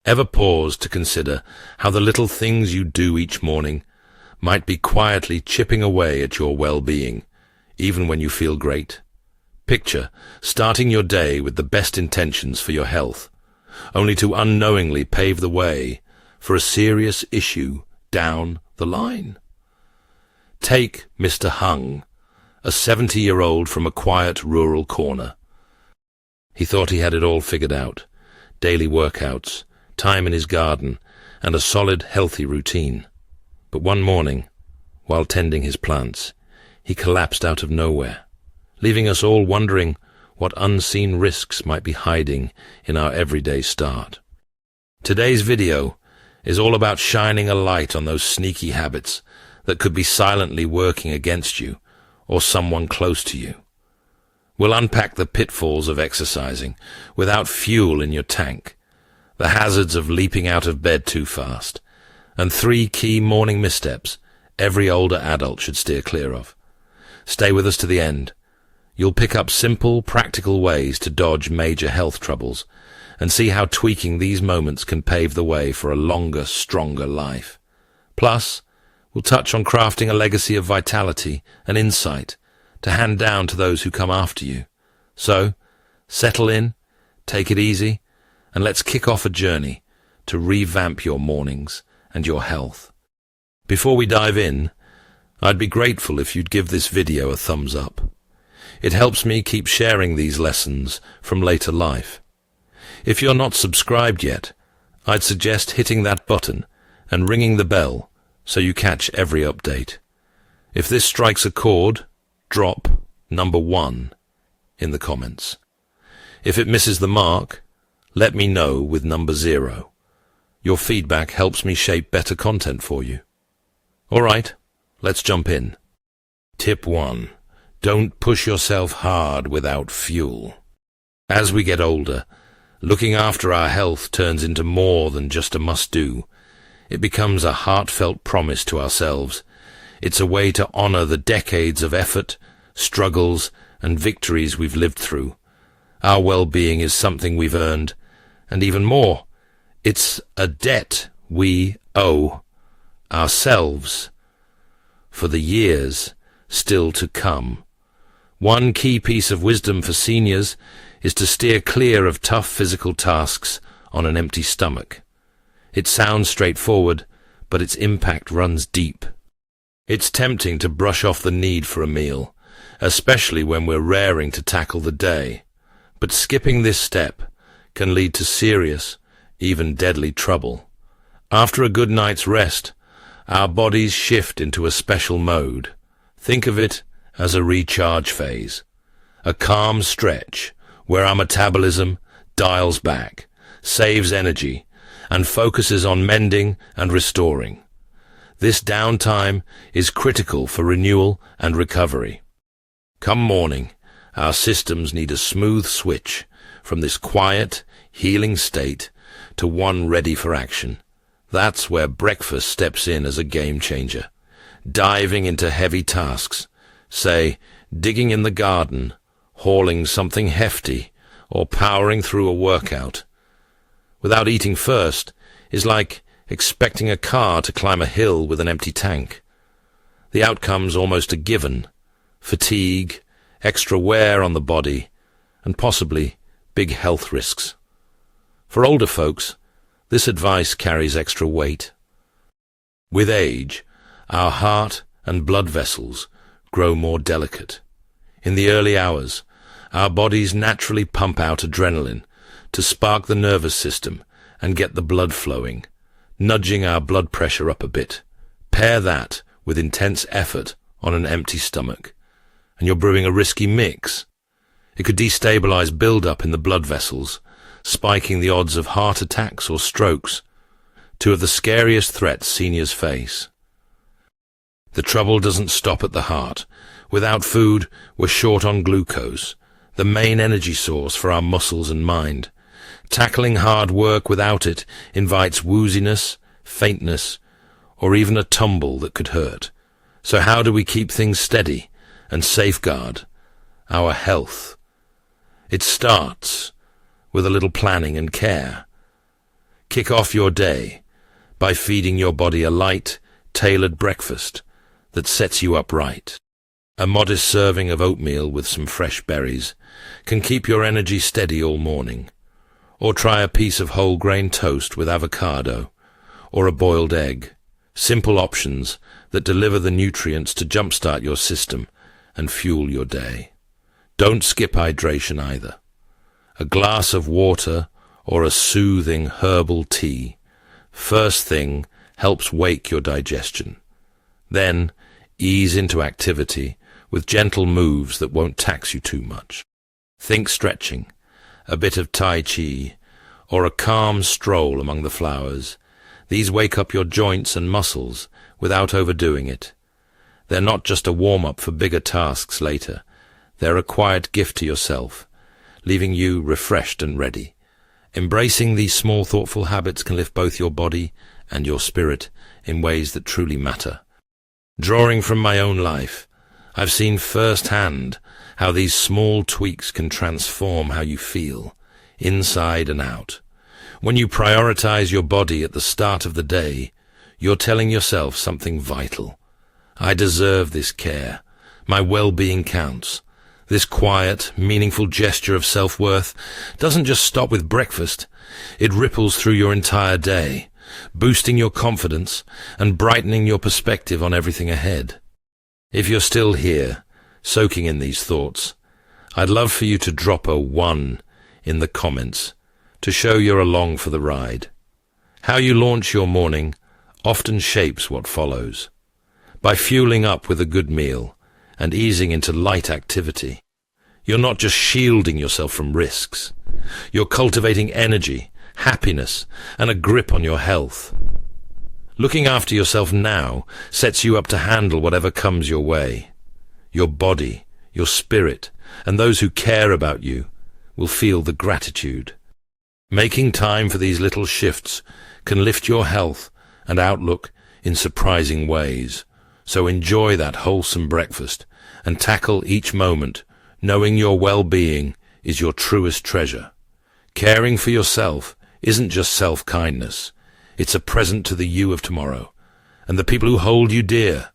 Ever pause to consider how the little things you do each morning might be quietly chipping away at your well-being, even when you feel great? Picture starting your day with the best intentions for your health, only to unknowingly pave the way for a serious issue down the line. Take Mr. Hung, a 70-year-old from a quiet rural corner. He thought he had it all figured out: daily workouts, time in his garden, and a solid, healthy routine. But one morning, while tending his plants, he collapsed out of nowhere, leaving us all wondering what unseen risks might be hiding in our everyday start. Today's video is all about shining a light on those sneaky habits that could be silently working against you or someone close to you. We'll unpack the pitfalls of exercising without fuel in your tank, the hazards of leaping out of bed too fast, and 3 key morning missteps every older adult should steer clear of. Stay with us to the end. You'll pick up simple, practical ways to dodge major health troubles and see how tweaking these moments can pave the way for a longer, stronger life. Plus, we'll touch on crafting a legacy of vitality and insight to hand down to those who come after you. So, settle in, take it easy, and let's kick off a journey to revamp your mornings and your health. Before we dive in, I'd be grateful if you'd give this video a thumbs up. It helps me keep sharing these lessons from later life. If you're not subscribed yet, I'd suggest hitting that button and ringing the bell so you catch every update. If this strikes a chord, drop number 1 in the comments. If it misses the mark, let me know with number 0. Your feedback helps me shape better content for you. All right, let's jump in. Tip 1. Don't push yourself hard without fuel. As we get older, looking after our health turns into more than just a must-do. It becomes a heartfelt promise to ourselves. It's a way to honor the decades of effort, struggles, and victories we've lived through. Our well-being is something we've earned, and even more, it's a debt we owe ourselves for the years still to come. One key piece of wisdom for seniors is to steer clear of tough physical tasks on an empty stomach. It sounds straightforward, but its impact runs deep. It's tempting to brush off the need for a meal, especially when we're raring to tackle the day. But skipping this step can lead to serious, even deadly trouble. After a good night's rest, our bodies shift into a special mode. Think of it as a recharge phase, a calm stretch where our metabolism dials back, saves energy, and focuses on mending and restoring. This downtime is critical for renewal and recovery. Come morning, our systems need a smooth switch from this quiet, healing state to one ready for action. That's where breakfast steps in as a game changer, diving into heavy tasks, say, digging in the garden, hauling something hefty, or powering through a workout. Without eating first is like expecting a car to climb a hill with an empty tank. The outcome's almost a given: fatigue, extra wear on the body, and possibly big health risks. For older folks, this advice carries extra weight. With age, our heart and blood vessels grow more delicate. In the early hours, our bodies naturally pump out adrenaline to spark the nervous system and get the blood flowing, nudging our blood pressure up a bit. Pair that with intense effort on an empty stomach, and you're brewing a risky mix. It could destabilize build-up in the blood vessels, spiking the odds of heart attacks or strokes, two of the scariest threats seniors face. The trouble doesn't stop at the heart. Without food, we're short on glucose, the main energy source for our muscles and mind. Tackling hard work without it invites wooziness, faintness, or even a tumble that could hurt. So how do we keep things steady and safeguard our health? It starts with a little planning and care. Kick off your day by feeding your body a light, tailored breakfast that sets you up right. A modest serving of oatmeal with some fresh berries can keep your energy steady all morning. Or try a piece of whole grain toast with avocado or a boiled egg. Simple options that deliver the nutrients to jumpstart your system and fuel your day. Don't skip hydration either. A glass of water or a soothing herbal tea first thing helps wake your digestion. Then ease into activity with gentle moves that won't tax you too much. Think stretching, a bit of Tai Chi, or a calm stroll among the flowers. These wake up your joints and muscles without overdoing it. They're not just a warm-up for bigger tasks later. They're a quiet gift to yourself, leaving you refreshed and ready. Embracing these small, thoughtful habits can lift both your body and your spirit in ways that truly matter. Drawing from my own life, I've seen firsthand how these small tweaks can transform how you feel, inside and out. When you prioritize your body at the start of the day, you're telling yourself something vital. I deserve this care. My well-being counts. This quiet, meaningful gesture of self-worth doesn't just stop with breakfast. It ripples through your entire day, boosting your confidence and brightening your perspective on everything ahead. If you're still here, soaking in these thoughts, I'd love for you to drop a 1 in the comments to show you're along for the ride. How you launch your morning often shapes what follows. By fueling up with a good meal and easing into light activity, you're not just shielding yourself from risks. You're cultivating energy, happiness, and a grip on your health. Looking after yourself now sets you up to handle whatever comes your way. Your body, your spirit, and those who care about you will feel the gratitude. Making time for these little shifts can lift your health and outlook in surprising ways. So enjoy that wholesome breakfast and tackle each moment, knowing your well-being is your truest treasure. Caring for yourself isn't just self-kindness. It's a present to the you of tomorrow and the people who hold you dear.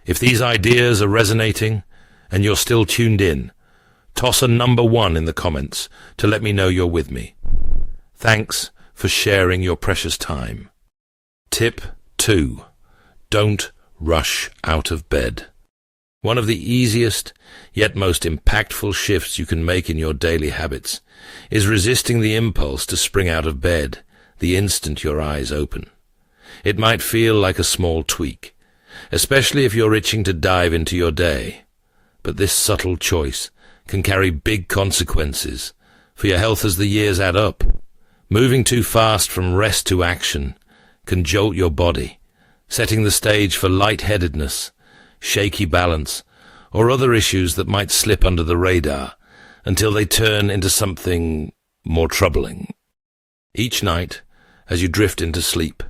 If these ideas are resonating and you're still tuned in, toss a number 1 in the comments to let me know you're with me. Thanks for sharing your precious time. Tip 2. Don't rush out of bed. One of the easiest, yet most impactful shifts you can make in your daily habits is resisting the impulse to spring out of bed the instant your eyes open. It might feel like a small tweak, especially if you're itching to dive into your day. But this subtle choice can carry big consequences for your health as the years add up. Moving too fast from rest to action can jolt your body, setting the stage for lightheadedness, shaky balance, or other issues that might slip under the radar until they turn into something more troubling. Each night, as you drift into sleep,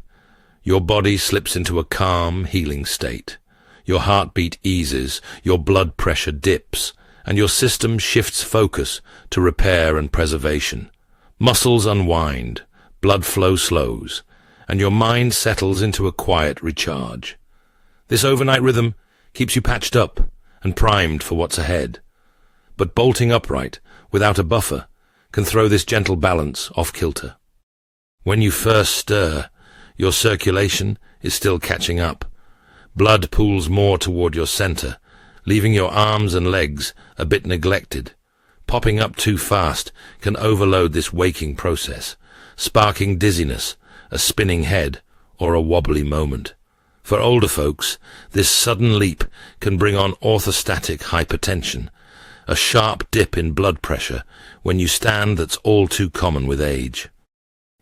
your body slips into a calm, healing state. Your heartbeat eases, your blood pressure dips, and your system shifts focus to repair and preservation. Muscles unwind, blood flow slows, and your mind settles into a quiet recharge. This overnight rhythm keeps you patched up and primed for what's ahead. But bolting upright, without a buffer, can throw this gentle balance off kilter. When you first stir, your circulation is still catching up. Blood pools more toward your center, leaving your arms and legs a bit neglected. Popping up too fast can overload this waking process, sparking dizziness, a spinning head, or a wobbly moment. For older folks, this sudden leap can bring on orthostatic hypertension, a sharp dip in blood pressure when you stand that's all too common with age.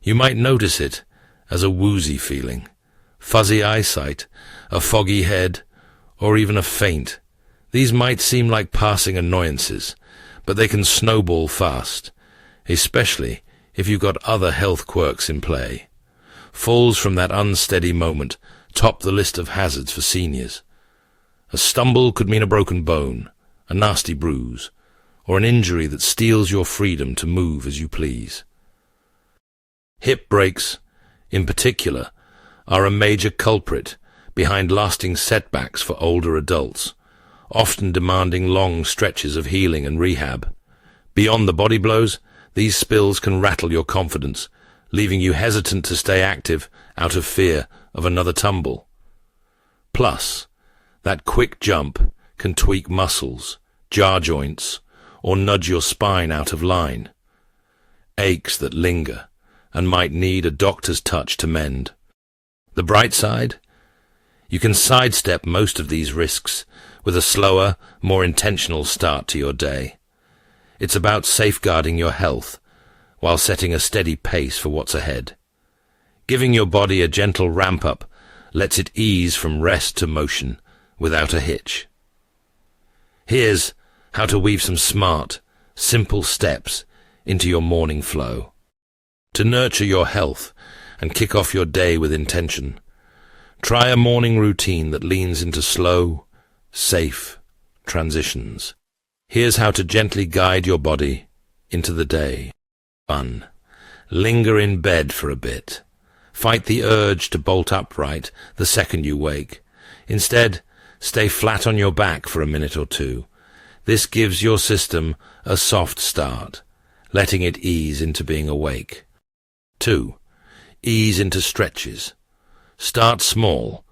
You might notice it as a woozy feeling, fuzzy eyesight, a foggy head, or even a faint. These might seem like passing annoyances, but they can snowball fast, especially if you've got other health quirks in play. Falls from that unsteady moment top the list of hazards for seniors. A stumble could mean a broken bone, a nasty bruise, or an injury that steals your freedom to move as you please. Hip breaks in particular, are a major culprit behind lasting setbacks for older adults, often demanding long stretches of healing and rehab. Beyond the body blows, these spills can rattle your confidence, leaving you hesitant to stay active out of fear of another tumble. Plus, that quick jump can tweak muscles, jaw joints, or nudge your spine out of line. Aches that linger and might need a doctor's touch to mend. The bright side? You can sidestep most of these risks with a slower, more intentional start to your day. It's about safeguarding your health while setting a steady pace for what's ahead. Giving your body a gentle ramp-up lets it ease from rest to motion without a hitch. Here's how to weave some smart, simple steps into your morning flow. To nurture your health and kick off your day with intention, try a morning routine that leans into slow, safe transitions. Here's how to gently guide your body into the day. 1. Linger in bed for a bit. Fight the urge to bolt upright the second you wake. Instead, stay flat on your back for a minute or two. This gives your system a soft start, letting it ease into being awake. 2. Ease into stretches. Start small.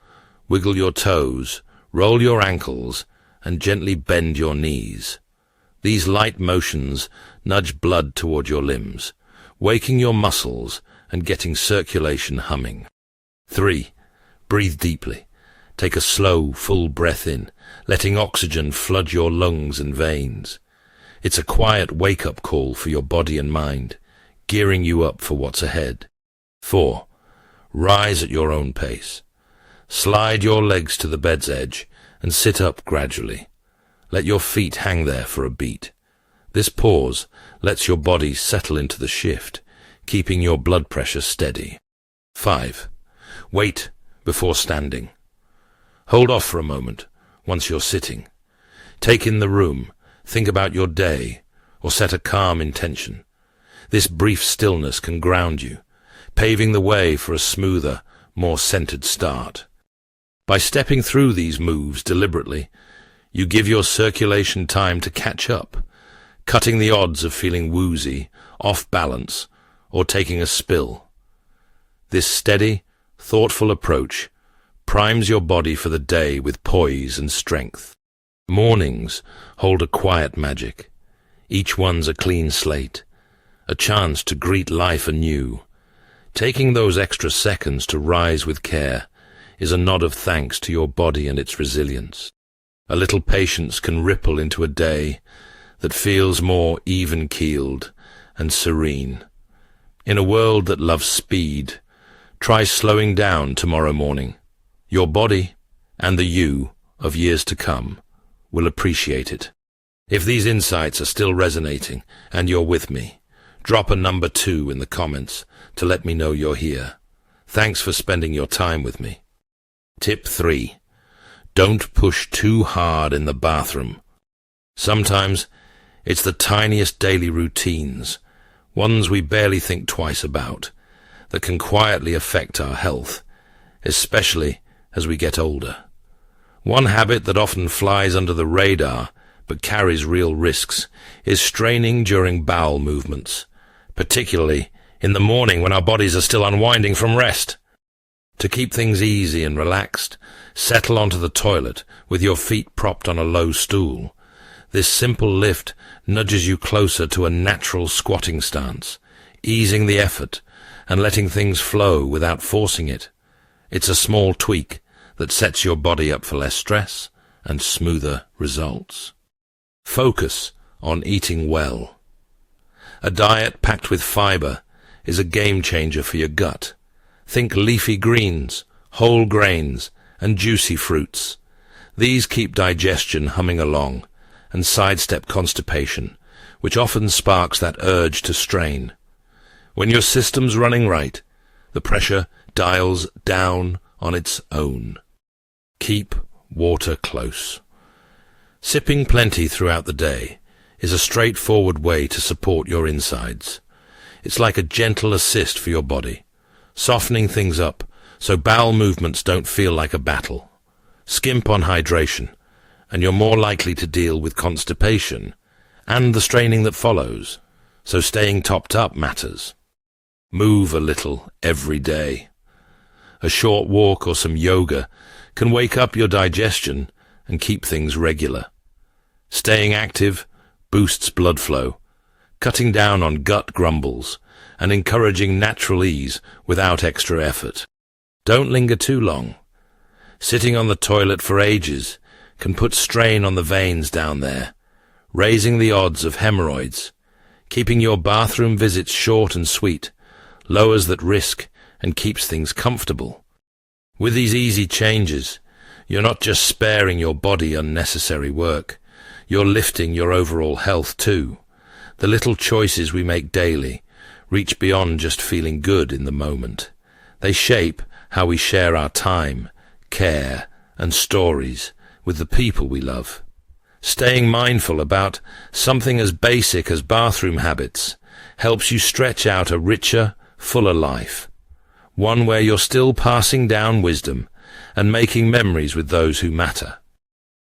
Wiggle your toes, roll your ankles, and gently bend your knees. These light motions nudge blood toward your limbs, waking your muscles and getting circulation humming. 3. Breathe deeply. Take a slow, full breath in, letting oxygen flood your lungs and veins. It's a quiet wake-up call for your body and mind, gearing you up for what's ahead. 4. Rise at your own pace. Slide your legs to the bed's edge and sit up gradually. Let your feet hang there for a beat. This pause lets your body settle into the shift, keeping your blood pressure steady. 5. Wait before standing. Hold off for a moment once you're sitting. Take in the room, think about your day, or set a calm intention. This brief stillness can ground you, paving the way for a smoother, more centered start. By stepping through these moves deliberately, you give your circulation time to catch up, cutting the odds of feeling woozy, off balance, or taking a spill. This steady, thoughtful approach primes your body for the day with poise and strength. Mornings hold a quiet magic. Each one's a clean slate, a chance to greet life anew. Taking those extra seconds to rise with care is a nod of thanks to your body and its resilience. A little patience can ripple into a day that feels more even-keeled and serene. In a world that loves speed, try slowing down tomorrow morning. Your body, and the you of years to come, will appreciate it. If these insights are still resonating and you're with me, drop a number 2 in the comments to let me know you're here. Thanks for spending your time with me. Tip 3. Don't push too hard in the bathroom. Sometimes it's the tiniest daily routines, ones we barely think twice about, that can quietly affect our health, especially as we get older. One habit that often flies under the radar but carries real risks is straining during bowel movements, particularly in the morning when our bodies are still unwinding from rest. To keep things easy and relaxed, settle onto the toilet with your feet propped on a low stool. This simple lift nudges you closer to a natural squatting stance, easing the effort and letting things flow without forcing it. It's a small tweak that sets your body up for less stress and smoother results. Focus on eating well. A diet packed with fiber is a game changer for your gut. Think leafy greens, whole grains, and juicy fruits. These keep digestion humming along and sidestep constipation, which often sparks that urge to strain. When your system's running right, the pressure dials down on its own. Keep water close. Sipping plenty throughout the day is a straightforward way to support your insides. It's like a gentle assist for your body, softening things up so bowel movements don't feel like a battle. Skimp on hydration, and you're more likely to deal with constipation and the straining that follows, so staying topped up matters. Move a little every day. A short walk or some yoga can wake up your digestion and keep things regular. Staying active boosts blood flow, cutting down on gut grumbles and encouraging natural ease without extra effort. Don't linger too long. Sitting on the toilet for ages can put strain on the veins down there, raising the odds of hemorrhoids. Keeping your bathroom visits short and sweet lowers that risk and keeps things comfortable. With these easy changes, you're not just sparing your body unnecessary work, you're lifting your overall health too. The little choices we make daily reach beyond just feeling good in the moment. They shape how we share our time, care, and stories with the people we love. Staying mindful about something as basic as bathroom habits helps you stretch out a richer, fuller life, one where you're still passing down wisdom and making memories with those who matter.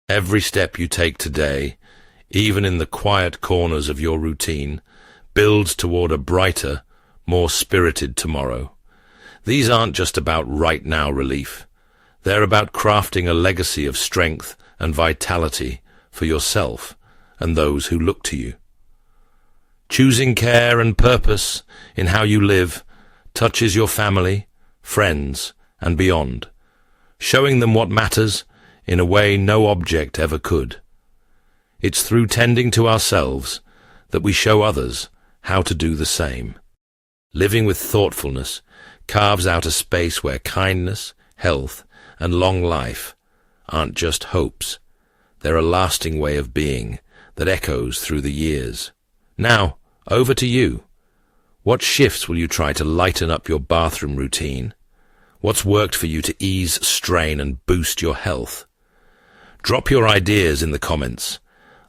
Every step you take today, even in the quiet corners of your routine, builds toward a brighter, more spirited tomorrow. These aren't just about right-now relief. They're about crafting a legacy of strength and vitality for yourself and those who look to you. Choosing care and purpose in how you live touches your family, friends, and beyond, showing them what matters in a way no object ever could. It's through tending to ourselves that we show others how to do the same. Living with thoughtfulness carves out a space where kindness, health, and long life aren't just hopes. They're a lasting way of being that echoes through the years. Now, over to you. What shifts will you try to lighten up your bathroom routine? What's worked for you to ease strain and boost your health? Drop your ideas in the comments.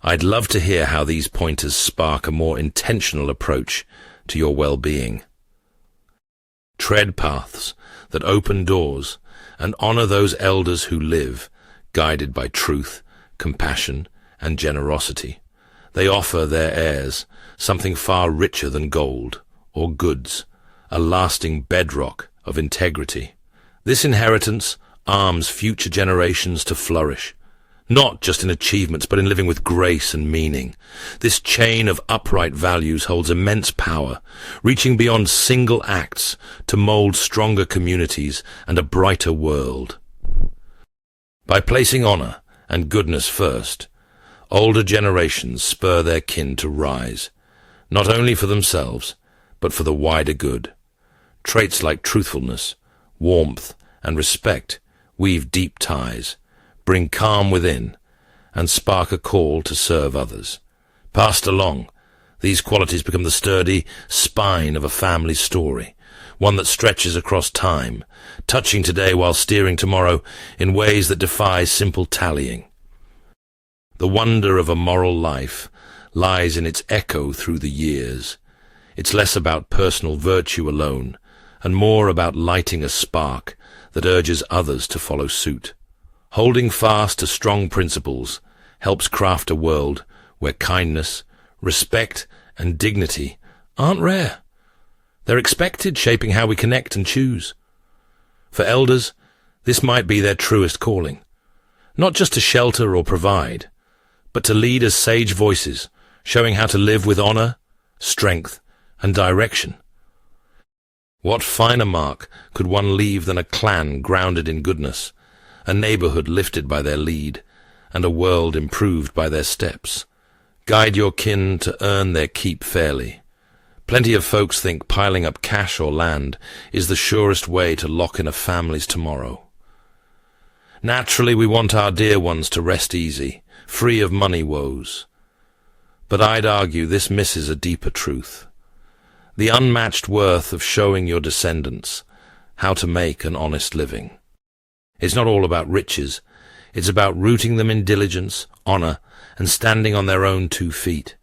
I'd love to hear how these pointers spark a more intentional approach to your well-being. Tread paths that open doors and honor those elders who live, guided by truth, compassion, and generosity. They offer their heirs something far richer than gold or goods, a lasting bedrock of integrity. This inheritance arms future generations to flourish, not just in achievements, but in living with grace and meaning. This chain of upright values holds immense power, reaching beyond single acts to mold stronger communities and a brighter world. By placing honor and goodness first, older generations spur their kin to rise, not only for themselves, but for the wider good. Traits like truthfulness, warmth, and respect weave deep ties, bring calm within, and spark a call to serve others. Passed along, these qualities become the sturdy spine of a family story, one that stretches across time, touching today while steering tomorrow in ways that defy simple tallying. The wonder of a moral life lies in its echo through the years. It's less about personal virtue alone, and more about lighting a spark that urges others to follow suit. Holding fast to strong principles helps craft a world where kindness, respect, and dignity aren't rare. They're expected, shaping how we connect and choose. For elders, this might be their truest calling, not just to shelter or provide, but to lead as sage voices, showing how to live with honor, strength, and direction. What finer mark could one leave than a clan grounded in goodness, a neighborhood lifted by their lead, and a world improved by their steps? Guide your kin to earn their keep fairly. Plenty of folks think piling up cash or land is the surest way to lock in a family's tomorrow. Naturally, we want our dear ones to rest easy, free of money woes. But I'd argue this misses a deeper truth. The unmatched worth of showing your descendants how to make an honest living. It's not all about riches. It's about rooting them in diligence, honor, and standing on their own 2 feet.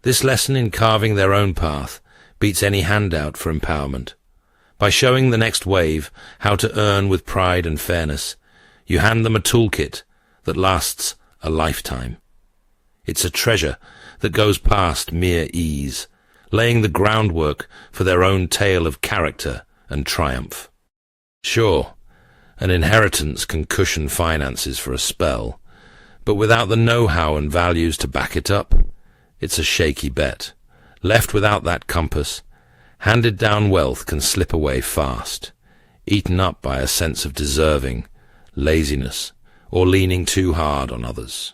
This lesson in carving their own path beats any handout for empowerment. By showing the next wave how to earn with pride and fairness, you hand them a toolkit that lasts a lifetime. It's a treasure that goes past mere ease, laying the groundwork for their own tale of character and triumph. Sure, an inheritance can cushion finances for a spell, but without the know-how and values to back it up, it's a shaky bet. Left without that compass, handed-down wealth can slip away fast, eaten up by a sense of deserving, laziness, or leaning too hard on others.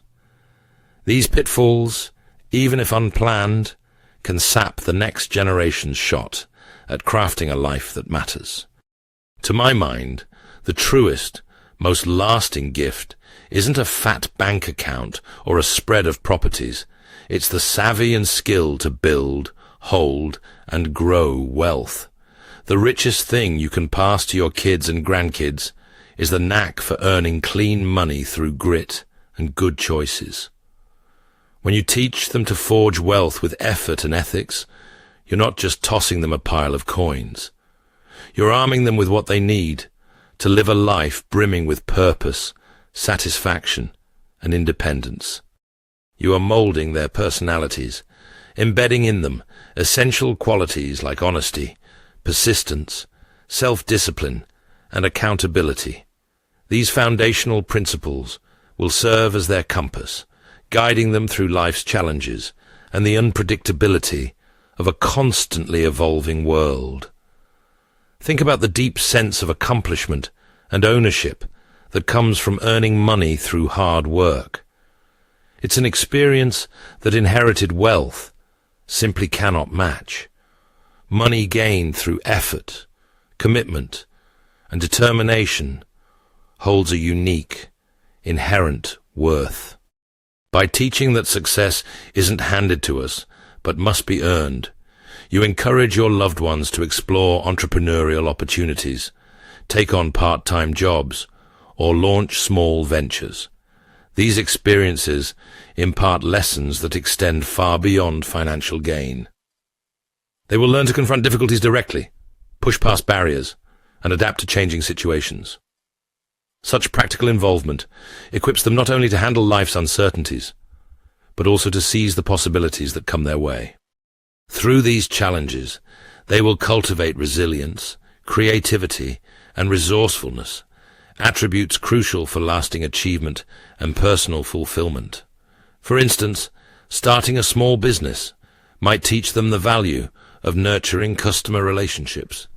These pitfalls, even if unplanned, can sap the next generation's shot at crafting a life that matters. To my mind, the truest, most lasting gift isn't a fat bank account or a spread of properties. It's the savvy and skill to build, hold, and grow wealth. The richest thing you can pass to your kids and grandkids is the knack for earning clean money through grit and good choices. When you teach them to forge wealth with effort and ethics, you're not just tossing them a pile of coins. You're arming them with what they need to live a life brimming with purpose, satisfaction, and independence. You are molding their personalities, embedding in them essential qualities like honesty, persistence, self-discipline, and accountability. These foundational principles will serve as their compass, guiding them through life's challenges and the unpredictability of a constantly evolving world. Think about the deep sense of accomplishment and ownership that comes from earning money through hard work. It's an experience that inherited wealth simply cannot match. Money gained through effort, commitment, and determination holds a unique, inherent worth. By teaching that success isn't handed to us, but must be earned, you encourage your loved ones to explore entrepreneurial opportunities, take on part-time jobs, or launch small ventures. These experiences impart lessons that extend far beyond financial gain. They will learn to confront difficulties directly, push past barriers, and adapt to changing situations. Such practical involvement equips them not only to handle life's uncertainties, but also to seize the possibilities that come their way. Through these challenges, they will cultivate resilience, creativity, and resourcefulness, attributes crucial for lasting achievement and personal fulfillment. For instance, starting a small business might teach them the value of nurturing customer relationships,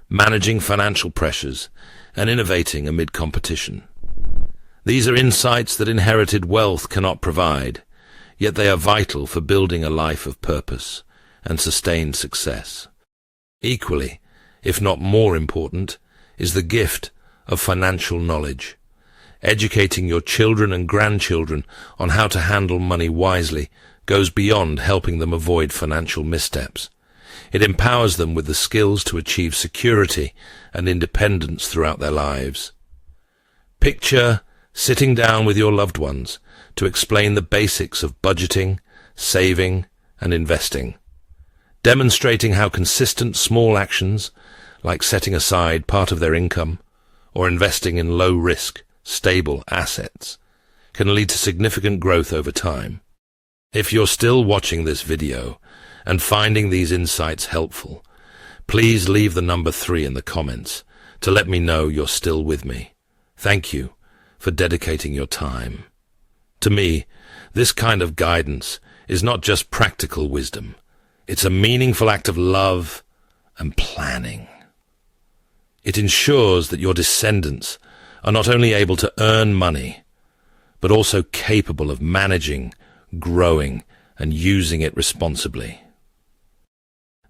managing financial pressures, and innovating amid competition. These are insights that inherited wealth cannot provide, yet they are vital for building a life of purpose and sustained success. Equally, if not more important, is the gift of financial knowledge. Educating your children and grandchildren on how to handle money wisely goes beyond helping them avoid financial missteps. It empowers them with the skills to achieve security and independence throughout their lives. Picture sitting down with your loved ones to explain the basics of budgeting, saving, and investing, demonstrating how consistent small actions, like setting aside part of their income or investing in low-risk, stable assets, can lead to significant growth over time. If you're still watching this video and finding these insights helpful, please leave the number 3 in the comments to let me know you're still with me. Thank you for dedicating your time. To me, this kind of guidance is not just practical wisdom. It's a meaningful act of love and planning. It ensures that your descendants are not only able to earn money, but also capable of managing, growing, and using it responsibly.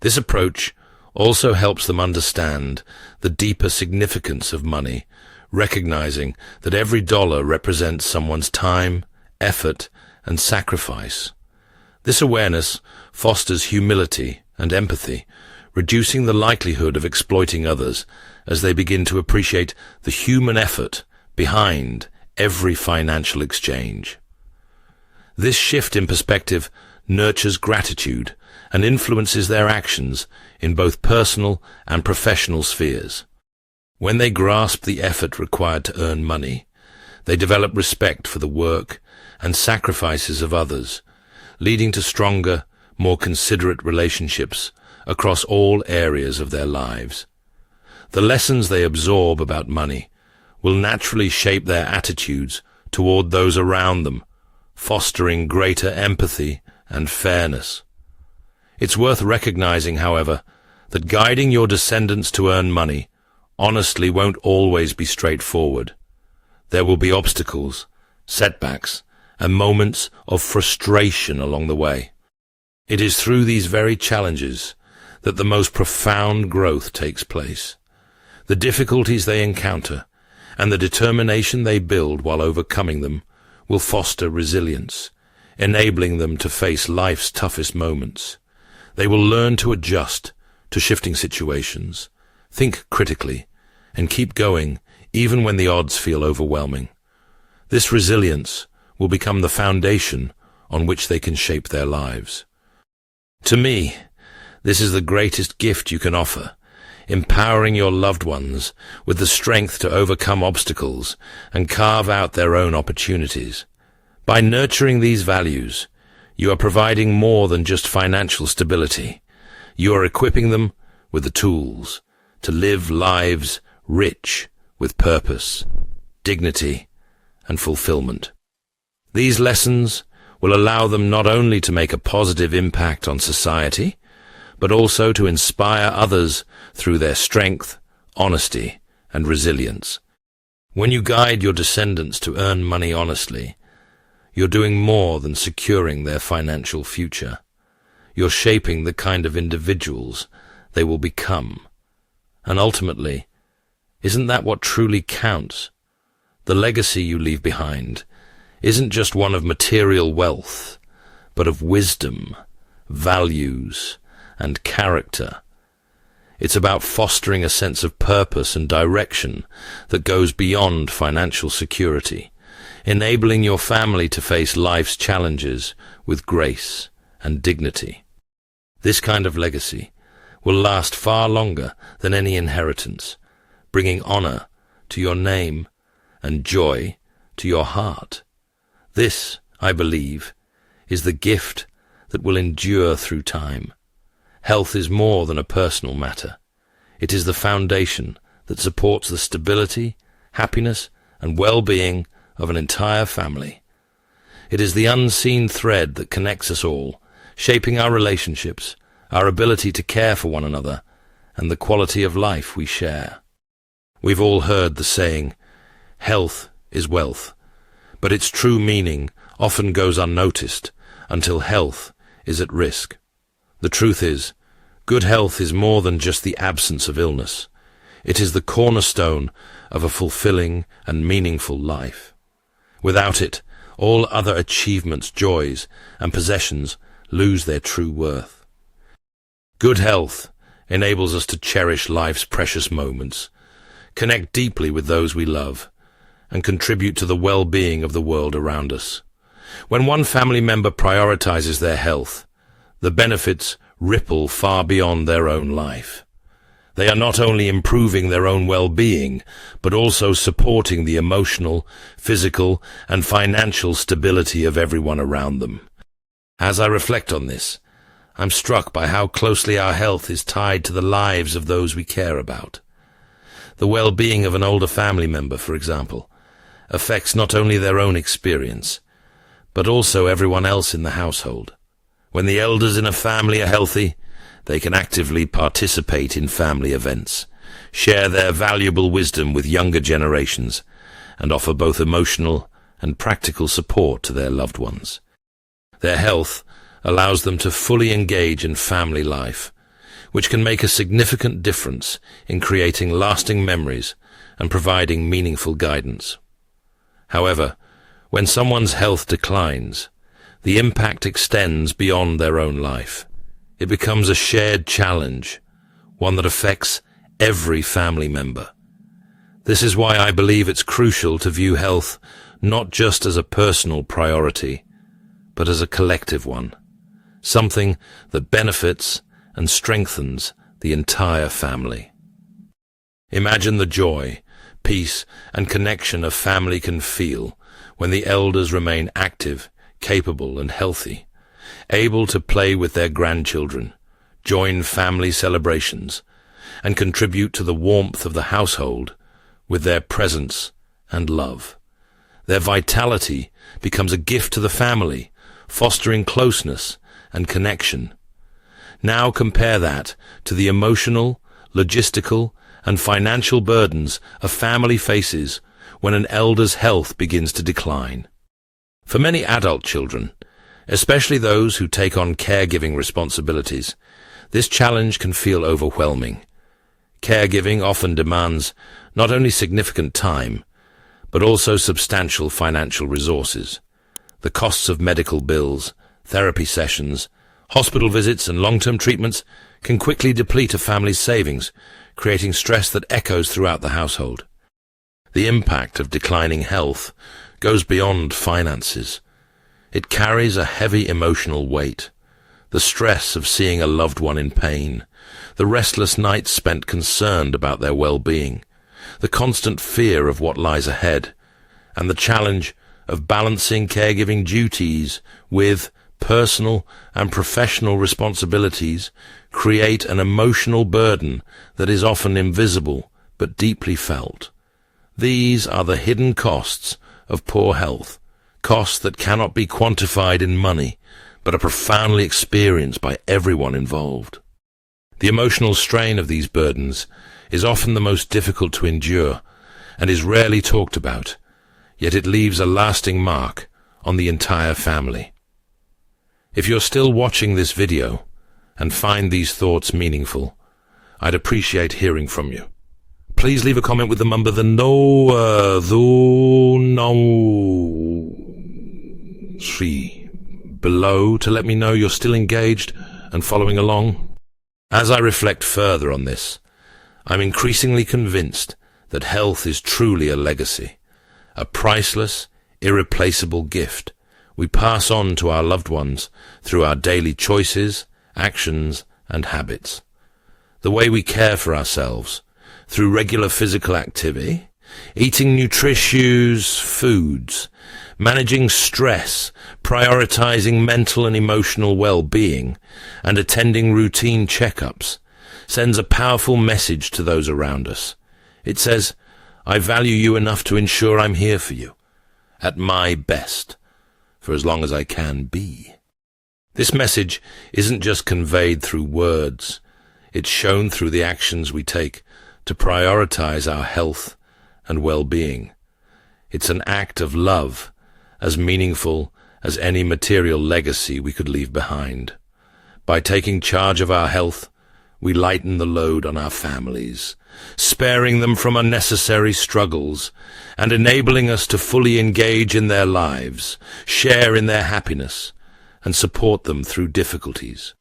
This approach also helps them understand the deeper significance of money, recognizing that every dollar represents someone's time, effort, and sacrifice. This awareness fosters humility and empathy, reducing the likelihood of exploiting others as they begin to appreciate the human effort behind every financial exchange. This shift in perspective nurtures gratitude and influences their actions in both personal and professional spheres. When they grasp the effort required to earn money, they develop respect for the work and sacrifices of others, leading to stronger, more considerate relationships across all areas of their lives. The lessons they absorb about money will naturally shape their attitudes toward those around them, fostering greater empathy and fairness. It's worth recognizing, however, that guiding your descendants to earn money honestly won't always be straightforward. There will be obstacles, setbacks, and moments of frustration along the way. It is through these very challenges that the most profound growth takes place. The difficulties they encounter and the determination they build while overcoming them will foster resilience, enabling them to face life's toughest moments. They will learn to adjust to shifting situations, think critically, and keep going even when the odds feel overwhelming. This resilience will become the foundation on which they can shape their lives. To me, this is the greatest gift you can offer, empowering your loved ones with the strength to overcome obstacles and carve out their own opportunities. By nurturing these values, you are providing more than just financial stability. You are equipping them with the tools to live lives rich with purpose, dignity, and fulfillment. These lessons will allow them not only to make a positive impact on society, but also to inspire others through their strength, honesty, and resilience. When you guide your descendants to earn money honestly, you're doing more than securing their financial future. You're shaping the kind of individuals they will become. And ultimately, isn't that what truly counts? The legacy you leave behind isn't just one of material wealth, but of wisdom, values, and character. It's about fostering a sense of purpose and direction that goes beyond financial security, enabling your family to face life's challenges with grace and dignity. This kind of legacy will last far longer than any inheritance, bringing honor to your name and joy to your heart. This, I believe, is the gift that will endure through time. Health is more than a personal matter. It is the foundation that supports the stability, happiness, and well-being of an entire family. It is the unseen thread that connects us all, shaping our relationships, our ability to care for one another, and the quality of life we share. We've all heard the saying, health is wealth, but its true meaning often goes unnoticed until health is at risk. The truth is, good health is more than just the absence of illness. It is the cornerstone of a fulfilling and meaningful life. Without it, all other achievements, joys, and possessions lose their true worth. Good health enables us to cherish life's precious moments, connect deeply with those we love, and contribute to the well-being of the world around us. When one family member prioritizes their health, the benefits ripple far beyond their own life. They are not only improving their own well-being, but also supporting the emotional, physical, and financial stability of everyone around them. As I reflect on this, I'm struck by how closely our health is tied to the lives of those we care about. The well-being of an older family member, for example, affects not only their own experience, but also everyone else in the household. When the elders in a family are healthy, they can actively participate in family events, share their valuable wisdom with younger generations, and offer both emotional and practical support to their loved ones. Their health allows them to fully engage in family life, which can make a significant difference in creating lasting memories and providing meaningful guidance. However, when someone's health declines, the impact extends beyond their own life. It becomes a shared challenge, one that affects every family member. This is why I believe it's crucial to view health not just as a personal priority, but as a collective one. something that benefits and strengthens the entire family. Imagine the joy, peace, and connection a family can feel when the elders remain active, capable, and healthy, able to play with their grandchildren, join family celebrations, and contribute to the warmth of the household with their presence and love. Their vitality becomes a gift to the family, fostering closeness and connection. Now compare that to the emotional, logistical, and financial burdens a family faces when an elder's health begins to decline. For many adult children, especially those who take on caregiving responsibilities, this challenge can feel overwhelming. Caregiving often demands not only significant time, but also substantial financial resources. The costs of medical bills, therapy sessions, hospital visits, and long-term treatments can quickly deplete a family's savings, creating stress that echoes throughout the household. The impact of declining health goes beyond finances. It carries a heavy emotional weight. The stress of seeing a loved one in pain, the restless nights spent concerned about their well-being, the constant fear of what lies ahead, and the challenge of balancing caregiving duties with personal and professional responsibilities create an emotional burden that is often invisible but deeply felt. These are the hidden costs of poor health, costs that cannot be quantified in money, but are profoundly experienced by everyone involved. The emotional strain of these burdens is often the most difficult to endure and is rarely talked about, yet it leaves a lasting mark on the entire family. If you're still watching this video and find these thoughts meaningful, I'd appreciate hearing from you. Please leave a comment with the number below to let me know you're still engaged and following along. As I reflect further on this, I'm increasingly convinced that health is truly a legacy, a priceless, irreplaceable gift we pass on to our loved ones through our daily choices, actions, and habits. The way we care for ourselves through regular physical activity, eating nutritious foods, managing stress, prioritizing mental and emotional well-being, and attending routine checkups, sends a powerful message to those around us. It says, I value you enough to ensure I'm here for you, at my best, for as long as I can be. This message isn't just conveyed through words, it's shown through the actions we take to prioritize our health and well-being. It's an act of love, as meaningful as any material legacy we could leave behind. By taking charge of our health, we lighten the load on our families, sparing them from unnecessary struggles and enabling us to fully engage in their lives, share in their happiness, and support them through difficulties.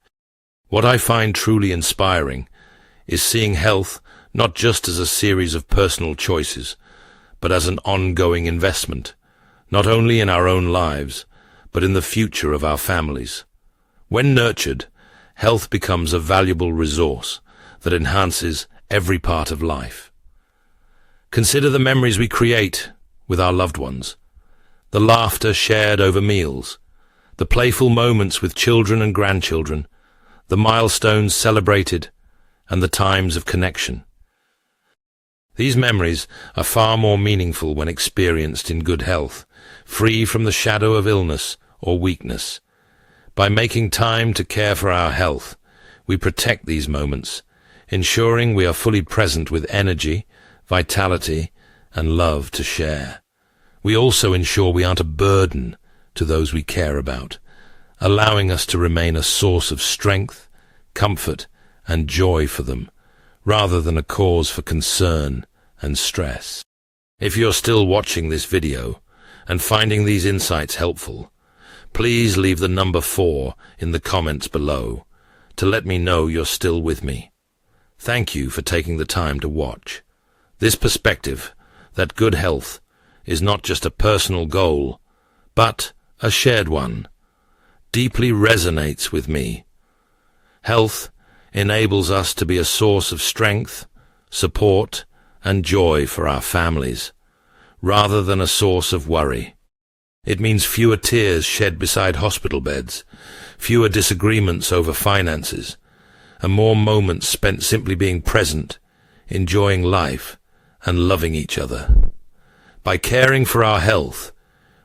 What I find truly inspiring is seeing health not just as a series of personal choices, but as an ongoing investment, not only in our own lives, but in the future of our families. When nurtured, health becomes a valuable resource that enhances every part of life. Consider the memories we create with our loved ones, the laughter shared over meals, the playful moments with children and grandchildren, the milestones celebrated, and the times of connection. These memories are far more meaningful when experienced in good health, free from the shadow of illness or weakness. By making time to care for our health, we protect these moments, ensuring we are fully present with energy, vitality, and love to share. We also ensure we aren't a burden to those we care about, allowing us to remain a source of strength, comfort, and joy for them, rather than a cause for concern and stress. If you're still watching this video and finding these insights helpful, please leave the number 4 in the comments below to let me know you're still with me. Thank you for taking the time to watch. This perspective, that good health, is not just a personal goal, but a shared one. deeply resonates with me. Health enables us to be a source of strength, support, and joy for our families, rather than a source of worry. It means fewer tears shed beside hospital beds, fewer disagreements over finances, and more moments spent simply being present, enjoying life, and loving each other. By caring for our health,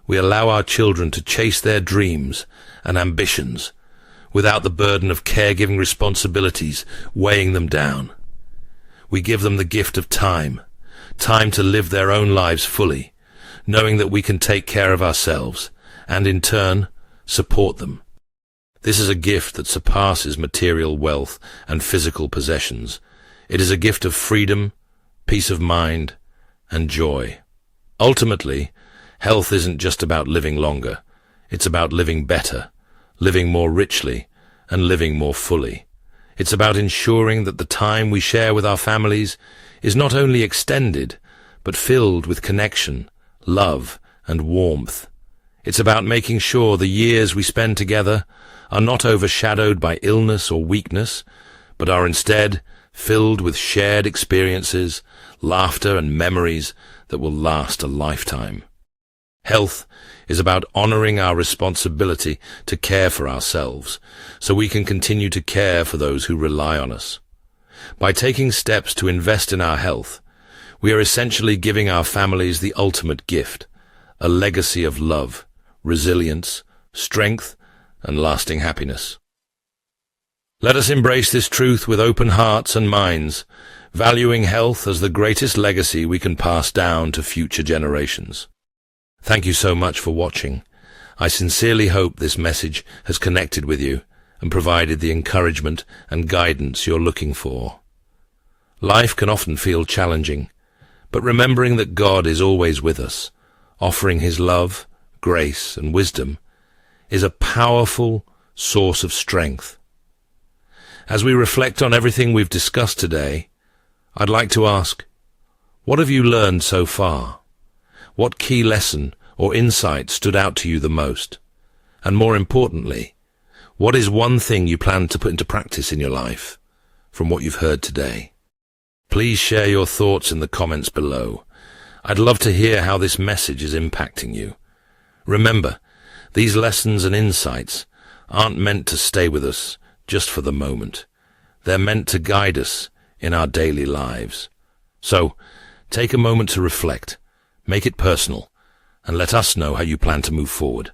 we allow our children to chase their dreams and ambitions without the burden of caregiving responsibilities weighing them down. We give them the gift of time to live their own lives fully, knowing that we can take care of ourselves and, in turn, support them. This is a gift that surpasses material wealth and physical possessions. It is a gift of freedom, peace of mind, and joy. Ultimately, health isn't just about living longer. It's about living better, living more richly, and living more fully. It's about ensuring that the time we share with our families is not only extended, but filled with connection, love, and warmth. It's about making sure the years we spend together are not overshadowed by illness or weakness, but are instead filled with shared experiences, laughter, and memories that will last a lifetime. Health is about honoring our responsibility to care for ourselves, so we can continue to care for those who rely on us. By taking steps to invest in our health, we are essentially giving our families the ultimate gift, a legacy of love, resilience, strength, and lasting happiness. Let us embrace this truth with open hearts and minds, valuing health as the greatest legacy we can pass down to future generations. Thank you so much for watching. I sincerely hope this message has connected with you and provided the encouragement and guidance you're looking for. Life can often feel challenging, but remembering that God is always with us, offering his love, grace, and wisdom, is a powerful source of strength. As we reflect on everything we've discussed today, I'd like to ask, what have you learned so far? What key lesson or insight stood out to you the most? And more importantly, what is one thing you plan to put into practice in your life from what you've heard today? Please share your thoughts in the comments below. I'd love to hear how this message is impacting you. Remember, these lessons and insights aren't meant to stay with us just for the moment. They're meant to guide us in our daily lives. So, take a moment to reflect, make it personal, and let us know how you plan to move forward.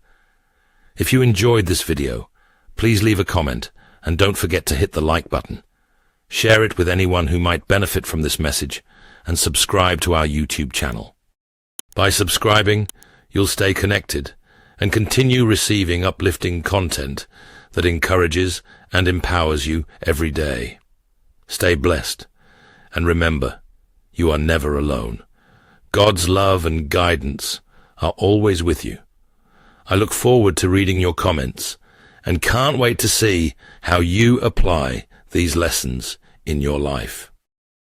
If you enjoyed this video, please leave a comment and don't forget to hit the like button. Share it with anyone who might benefit from this message and subscribe to our YouTube channel. By subscribing, you'll stay connected and continue receiving uplifting content that encourages and empowers you every day. Stay blessed, and remember, you are never alone. God's love and guidance are always with you. I look forward to reading your comments and can't wait to see how you apply these lessons in your life.